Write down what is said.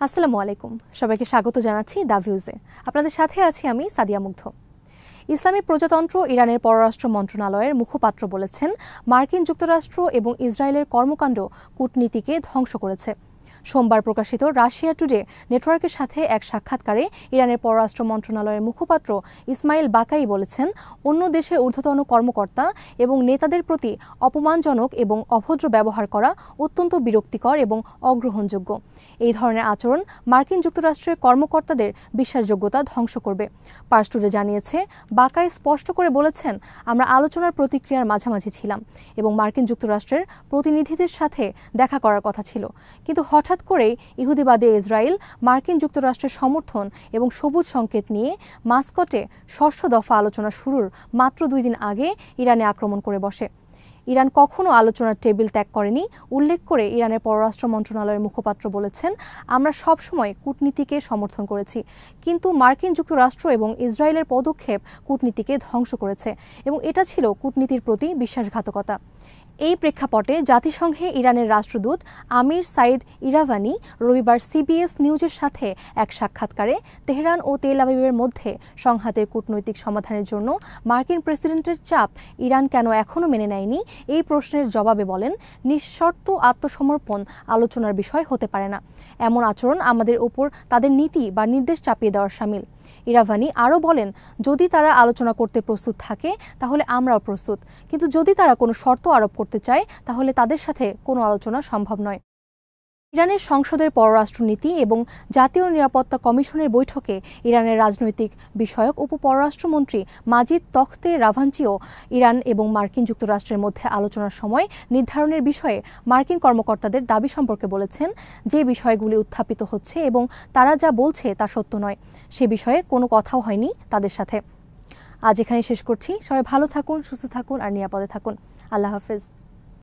আসসালামু আলাইকুম, সবাইকে স্বাগত জানাচ্ছি দ্য ভিউজে। আপনাদের সাথে আছি আমি সাদিয়া মুগ্ধ। ইসলামী প্রজাতন্ত্র ইরানের পররাষ্ট্র মন্ত্রণালয়ের মুখপাত্র বলেছেন, মার্কিন যুক্তরাষ্ট্র এবং ইসরায়েলের কর্মকাণ্ড কূটনীতিকে ধ্বংস করেছে। সোমবার প্রকাশিত রাশিয়া টুডে নেটওয়ার্কের সাথে এক সাক্ষাৎকারে ইরানের পররাষ্ট্র মন্ত্রণালয়ের মুখপাত্র ইসমাইল বাকাই বলেছেন, অন্য দেশের ঊর্ধ্বতন কর্মকর্তা এবং নেতাদের প্রতি অপমানজনক এবং অভদ্র ব্যবহার করা অত্যন্ত বিরক্তিকর এবং অগ্রহণযোগ্য। এই ধরনের আচরণ মার্কিন যুক্তরাষ্ট্রের কর্মকর্তাদের বিশ্বাসযোগ্যতা ধ্বংস করবে। পার্স টুডে জানিয়েছে, বাকাই স্পষ্ট করে বলেছেন, আমরা আলোচনার প্রতিক্রিয়ার মাঝামাঝি ছিলাম এবং মার্কিন যুক্তরাষ্ট্রের প্রতিনিধিদের সাথে দেখা করার কথা ছিল, কিন্তু হঠাৎ করেই ইহুদিবাদী ইসরায়েল মার্কিন যুক্তরাষ্ট্রের সমর্থন এবং সবুজ সংকেত নিয়ে মাস্কটে ষষ্ঠ দফা আলোচনা শুরুর মাত্র 2 দিন আগে ইরানে আক্রমণ করে বসে। ইরান কখনো আলোচনার টেবিল ত্যাগ করেনি উল্লেখ করে ইরানের পররাষ্ট্র মন্ত্রণালয়ের মুখপাত্র বলেছেন, আমরা সবসময় কূটনীতিকে সমর্থন করেছি, কিন্তু মার্কিন যুক্তরাষ্ট্র এবং ইসরায়েলের পদক্ষেপ কূটনীতিকে ধ্বংস করেছে এবং এটা ছিল কূটনীতির প্রতি বিশ্বাসঘাতকতা। এই প্রেক্ষাপটে জাতিসংঘে ইরানের রাষ্ট্রদূত আমির সাইদ ইরাভানি রবিবার সিবিএস নিউজের সাথে এক সাক্ষাৎকারে তেহরান ও তেল আবিবের মধ্যে সংঘাতের কূটনৈতিক সমাধানের জন্য মার্কিন প্রেসিডেন্টের চাপ ইরান কেন এখনও মেনে নেয়নি এই প্রশ্নের জবাবে বলেন, নিঃশর্ত আত্মসমর্পণ আলোচনার বিষয় হতে পারে না। এমন আচরণ আমাদের উপর তাদের নীতি বা নির্দেশ চাপিয়ে দেওয়ার শামিল। ইরাভানি আরও বলেন, যদি তারা আলোচনা করতে প্রস্তুত থাকে তাহলে আমরাও প্রস্তুত, কিন্তু যদি তারা কোনো শর্ত আরোপ করতে চায় তাহলে তাদের সাথে কোনো আলোচনা সম্ভব নয়। ইরানের সংসদের পররাষ্ট্রনীতি এবং জাতীয় নিরাপত্তা কমিশনের বৈঠকে ইরানের রাজনৈতিক বিষয়ক উপপররাষ্ট্রমন্ত্রী মাজিদ তখতে রাভাঞ্চিও ইরান এবং মার্কিন যুক্তরাষ্ট্রের মধ্যে আলোচনার সময় নির্ধারণের বিষয়ে মার্কিন কর্মকর্তাদের দাবি সম্পর্কে বলেছেন, যে বিষয়গুলি উত্থাপিত হচ্ছে এবং তারা যা বলছে তা সত্য নয়, সে বিষয়ে কোনো কথাও হয়নি তাদের সাথে। আজ এখানে শেষ করছি। সবাই ভালো থাকুন, সুস্থ থাকুন আর নিরাপদে থাকুন। আল্লাহ হাফেজ।